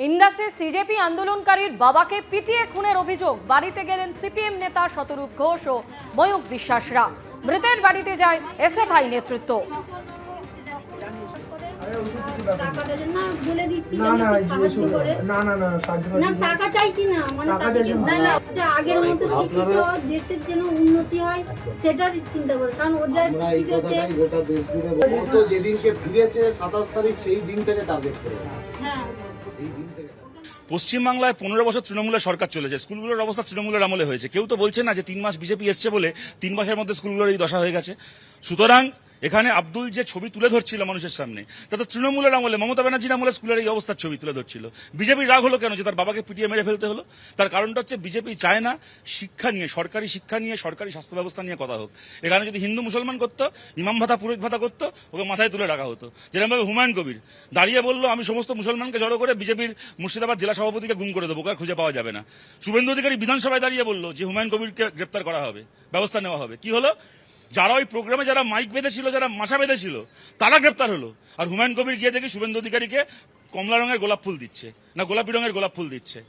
ইন্দাসে CJP আন্দোলনকারীর বাবাকে পিটিয়ে খুনের অভিযোগ। বাড়িতে গেলেন সিপিএম নেতা শতরূপ ঘোষ ও ময়ূক বিশ্বাসরা। মৃতের বাড়িতে যায় এসএফআই নেতৃত্ব। টাকা চাইছি না, মানে আগের মতো শিক্ষিত দেশের যেন উন্নতি হয় সেটার চিন্তা করে, কারণ ওদের গোটা দেশ জুড়ে যেদিনকে ফিরেছে 27 তারিখ সেই দিন থেকে টার্গেট করে। হ্যাঁ, পশ্চিমবাংলায় 15 বছর তৃণমূলের সরকার চলেছে, স্কুলগুলোর অবস্থা তৃণমূলের আমলে হয়েছে। কেউ তো বলছে না যে 3 মাস বিজেপি এসছে বলে 3 মাসের মধ্যে স্কুলগুলোর এই দশা হয়ে গেছে। সুতরাং এখানে আব্দুল যে ছবি তুলে ধরছিল মানুষের সামনে, তা তো তৃণমূলের আমলে, মমতা ব্যানার্জির আমলে স্কুলের এই অবস্থার ছবি তুলে ধরছিল। বিজেপির রাগ হলো কেন যে তার বাবাকে পিটিয়ে মেরে ফেলতে হলো? তার কারণটা হচ্ছে বিজেপি চায় না শিক্ষা নিয়ে, সরকারি শিক্ষা নিয়ে, সরকারি স্বাস্থ্য ব্যবস্থা নিয়ে কথা হোক। এখানে যদি হিন্দু মুসলমান করতো, ইমাম ভাতা পুরোহিত ভাতা করতো, ওকে মাথায় তুলে রাখা হতো। যেরকমভাবে হুমায়ুন কবির দাঁড়িয়ে বললো আমি সমস্ত মুসলমানকে জড়ো করে বিজেপির মুর্শিদাবাদ জেলা সভাপতিকে গুম করে দেবো, খুঁজে পাওয়া যাবে না। শুভেন্দু অধিকারী বিধানসভায় দাঁড়িয়ে বললো যে হুমায়ুন কবিরকে গ্রেপ্তার করা হবে, ব্যবস্থা নেওয়া হবে। কি হলো? যারা ওই প্রোগ্রামে যারা মাইক বেঁধেছিল, যারা মাথা বেঁধেছিল, তারা গ্রেপ্তার হলো। আর হুমায়ুন কবির গিয়ে দেখি শুভেন্দু অধিকারীকে কমলা রঙের গোলাপ ফুল দিচ্ছে, না গোলাপি রঙের গোলাপ ফুল দিচ্ছে।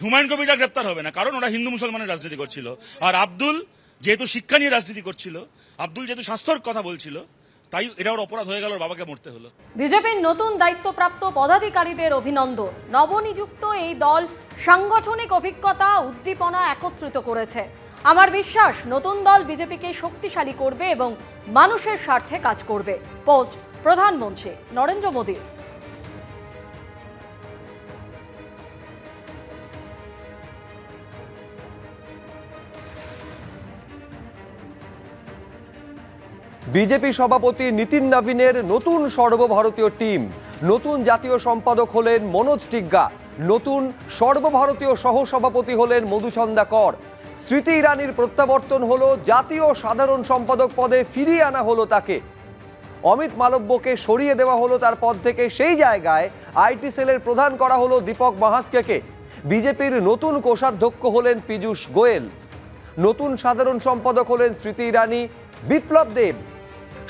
হুমায়ুন কবিররা গ্রেপ্তার হবে না, কারণ ওরা হিন্দু মুসলমানের রাজনীতি করছিল। আর আব্দুল যেহেতু শিক্ষা নিয়ে রাজনীতি করছিল, আব্দুল যেহেতু স্বাস্থ্যর কথা বলছিল, তাই এটা ওর অপরাধ হয়ে গেল, বাবাকে মরতে হলো। বিজেপির নতুন দায়িত্বপ্রাপ্ত পদাধিকারীদের অভিনন্দন। নবনিযুক্ত এই দল সাংগঠনিক অভিজ্ঞতা, উদ্দীপনা একত্রিত করেছে। আমার বিশ্বাস নতুন দল বিজেপিকে শক্তিশালী করবে এবং মানুষের স্বার্থে কাজ করবে। পোস্ট প্রধানমন্ত্রী নরেন্দ্র মোদী। বিজেপি সভাপতি নীতিন নবীনের নতুন সর্বভারতীয় টিম। নতুন জাতীয় সম্পাদক হলেন মনোজ টিগ্গা। নতুন সর্বভারতীয় সহসভাপতি হলেন মধুচন্দা কর। স্মৃতি ইরানির প্রত্যাবর্তন হলো, জাতীয় সাধারণ সম্পাদক পদে ফিরিয়ে আনা হলো তাকে। অমিত মালব্যকে সরিয়ে দেওয়া হলো তার পদ থেকে, সেই জায়গায় আইটি সেলের প্রধান করা হলো দীপক মাহাস্কেকে। বিজেপির নতুন কোষাধ্যক্ষ হলেন পীযূষ গোয়েল। নতুন সাধারণ সম্পাদক হলেন স্মৃতি ইরানি, বিপ্লব দেব।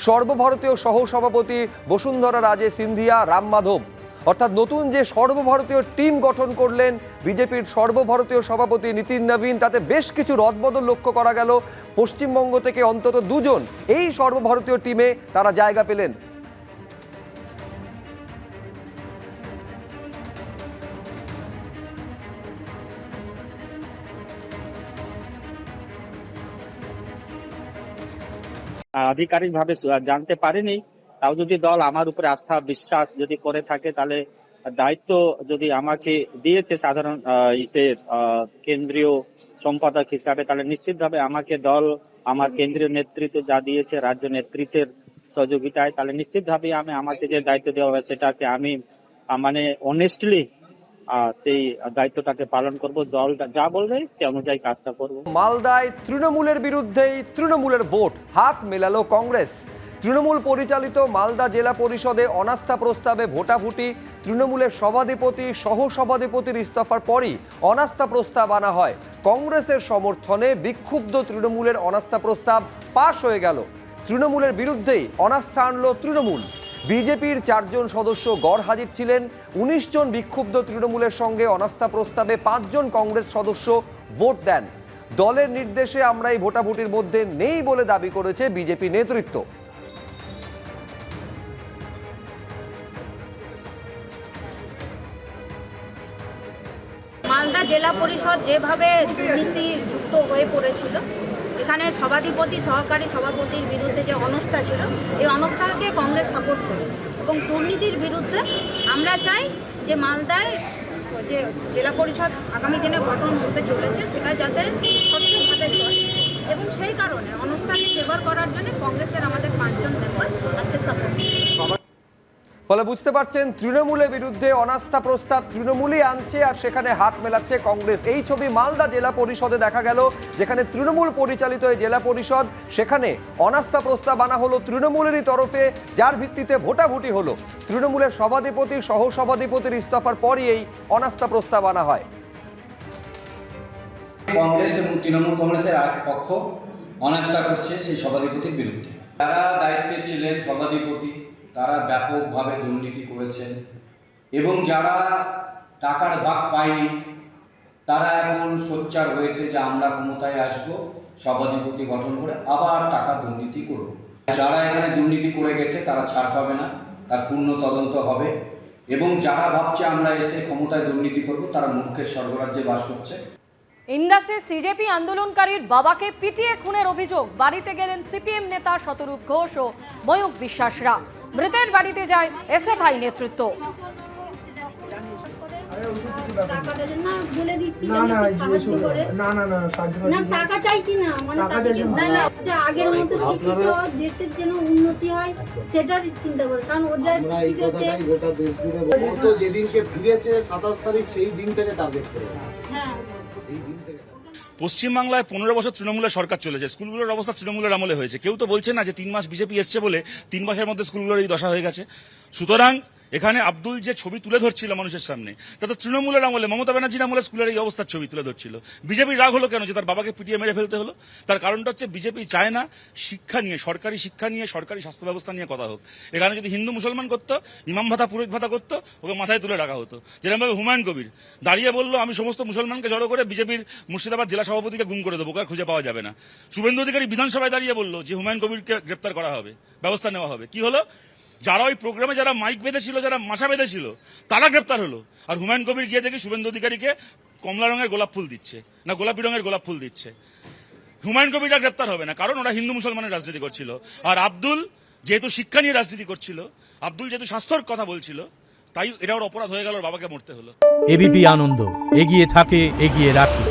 সর্বভারতীয় সহসভাপতি বসুন্ধরা রাজে সিন্ধিয়া, রাম মাধব। অর্থাৎ নতুন যে সর্বভারতীয় টিম গঠন করলেন বিজেপির সর্বভারতীয় সভাপতি নীতিন নবীন, তাতে বেশ কিছু রদবদল লক্ষ্য করা গেল। পশ্চিমবঙ্গ থেকে অন্তত 2 জন এই সর্বভারতীয় টিমে তারা জায়গা পেলেন। আধিকারিকভাবে জানতে পারিনি, তাও যদি দল আমার উপরে আস্থা বিশ্বাস যদি করে থাকে, তাহলে দায়িত্ব যদি আমাকে দিয়েছে সাধারণ কেন্দ্রীয় সম্পাদক হিসাবে, তাহলে নিশ্চিতভাবে আমাকে দল, আমার কেন্দ্রীয় নেতৃত্ব যা দিয়েছে, রাজ্য নেতৃত্বের সহযোগিতায়, তাহলে নিশ্চিতভাবে আমাকে যে দায়িত্ব দেওয়া হবে সেটাকে আমি মানে অনেস্টলি সেই দায়িত্বটাকে পালন করব। দল যা বলবে সে অনুযায়ী কাজটা করব। মালদায় তৃণমূলের বিরুদ্ধেই তৃণমূলের ভোট, হাত মেলালো কংগ্রেস। তৃণমূল পরিচালিত মালদা জেলা পরিষদে অনাস্থা প্রস্তাবে ভোটাভুটি। তৃণমূলের সভাধিপতি সহসভাধিপতির ইস্তফার পরই অনাস্থা প্রস্তাব আনা হয়। কংগ্রেসের সমর্থনে বিক্ষুব্ধ তৃণমূলের অনাস্থা প্রস্তাব পাশ হয়ে গেল। তৃণমূলের বিরুদ্ধেই অনাস্থা আনলো তৃণমূল। বিজেপির 4 জন সদস্য গড় হাজির ছিলেন। 19 জন বিক্ষুব্ধ তৃণমূলের সঙ্গে অনাস্থা প্রস্তাবে 5 জন কংগ্রেস সদস্য ভোট দেন। দলের নির্দেশে আমরা এই ভোটাভুটির মধ্যে নেই বলে দাবি করেছে বিজেপি নেতৃত্ব। মালদা জেলা পরিষদ যেভাবে দুর্নীতিযুক্ত হয়ে পড়েছিল, এখানে সভাধিপতি সহকারী সভাপতির বিরুদ্ধে যে অনাস্থা ছিল, এই অনাস্থাকে কংগ্রেস সাপোর্ট করেছে এবং দুর্নীতির বিরুদ্ধে আমরা চাই যে মালদায় যে জেলা পরিষদ আগামী দিনে গঠন হতে চলেছে সেটা যাতে স্বচ্ছভাবে চলে, এবং সেই কারণে অনাস্থাকে ফেভার করার জন্য কংগ্রেসের আমাদের 5 জন মেম্বার আজকে সাপোর্ট। ফলে বুঝতে পারছেন তৃণমূলের বিরুদ্ধে অনাস্থা প্রস্তাব তৃণমূলই আনছে, আর সেখানে হাত মেলাচ্ছে কংগ্রেস। এই ছবি মালদা জেলা পরিষদে দেখা গেল, যেখানে তৃণমূল পরিচালিত এই জেলা পরিষদ, সেখানে অনাস্থা প্রস্তাব আনা হলো তৃণমূলেরই তরফে, যার ভিত্তিতে ভোটাভুটি হলো। তৃণমূলের সভাধিপতি সহসভাধিপতির ইস্তফার পরই এই অনাস্থা প্রস্তাব আনা হয়। কংগ্রেস এবং তৃণমূল কংগ্রেসের আরেক পক্ষ অনাস্থা করছে সেই সভাধিপতির বিরুদ্ধে। যারা দায়িত্বে ছিলেন সভাধিপতি, তারা ব্যাপকভাবে দুর্নীতি করেছেন এবং যারা টাকার ভাগ পায়নি, তারা এখন সোচ্চার হয়েছে যে আমরা ক্ষমতায় আসব, সভাধিপতি গঠন করে আবার টাকা দুর্নীতি করব। যারা এখানে দুর্নীতি করে গেছে তারা ছাড় পাবে না, তার পূর্ণ তদন্ত হবে, এবং যারা ভাবছে আমরা এসে ক্ষমতায় দুর্নীতি করব তারা মূর্খের স্বর্গরাজ্যে বাস করছে। ইন্দাসে সিজেপি আন্দোলনকারীর বাবাকে পিটিয়ে খুনের অভিযোগ, বাড়িতে গেলেন সিপিএম নেতা শতরূপ ঘোষ ও ময়ূক বিশ্বাসরা। মৃতের বাড়িতে যায় এসএফআই নেতৃত্ব। টাকাটা না বলে দিচ্ছি যে একটু সাহায্য করে। না টাকা চাইছি না, মানে না আগের মতো শিক্ষিত দেশের যেন উন্নতি হয় সেটার চিন্তা করে, কারণ ওদের আমরা এই কথাটাই গোটা দেশ জুড়ে ও তো যেদিনকে ফিরেছে 27 তারিখ সেই দিন থেকে টার্গেট করে রেখেছে। হ্যাঁ এই দিন থেকে পশ্চিমবাংলায় 15 বছর তৃণমূলের সরকার চলেছে, স্কুলগুলোর অবস্থা তৃণমূলের আমলে হয়েছে। কেউ তো বলছে না যে 3 মাস বিজেপি এসছে বলে 3 মাসের মধ্যে স্কুলগুলোর এই দশা হয়ে গেছে। সুতরাং এখানে আব্দুল যে ছবি তুলে ধরছিল মানুষের সামনে, তা তো তৃণমূলের আমলে, মমতা ব্যানার্জির আমলে স্কুলের এই অবস্থার ছবি তুলে ধরছিল। বিজেপির রাগ হলো কেন যে তার বাবাকে পিটিয়ে মেরে ফেলতে হলো? তার কারণটা হচ্ছে বিজেপি চায় না শিক্ষা নিয়ে, সরকারি শিক্ষা নিয়ে, সরকারি স্বাস্থ্য ব্যবস্থা নিয়ে কথা হোক। এখানে যদি হিন্দু মুসলমান করতো, ইমাম ভাতা পুরোহিত ভাতা করতো, ওকে মাথায় তুলে রাখা হতো। যেরকমভাবে হুমায়ুন কবির দাঁড়িয়ে বললো আমি সমস্ত মুসলমানকে জড়ো করে বিজেপির মুর্শিদাবাদ জেলা সভাপতিকে গুম করে দেবো, ওকে খুঁজে পাওয়া যাবে না। শুভেন্দু অধিকারী বিধানসভায় দাঁড়িয়ে বললো যে হুমায়ুন কবিরকে গ্রেপ্তার করা হবে, ব্যবস্থা নেওয়া হবে। কি হলো? যারা ওই প্রোগ্রামে যারা মাইক বেঁধেছিল, যারা মাশা বেঁধেছিল, তারা গ্রেপ্তার হলো। আর হুমায়ুন কবির গিয়ে দেখি শুভেন্দু অধিকারীকে কমলা রঙের গোলাপ ফুল দিচ্ছে, না গোলাপি রঙের গোলাপ ফুল দিচ্ছে। হুমায়ুন কবিররা গ্রেপ্তার হবে না, কারণ ওরা হিন্দু মুসলমানের রাজনীতি করছিল। আর আব্দুল যেহেতু শিক্ষা নিয়ে রাজনীতি করছিল, আব্দুল যেহেতু স্বাস্থ্যর কথা বলছিল, তাই এটা ওর অপরাধ হয়ে গেল, ওর বাবাকে মরতে হলো। এবিপি আনন্দ, এগিয়ে থাকে, এগিয়ে রাখে।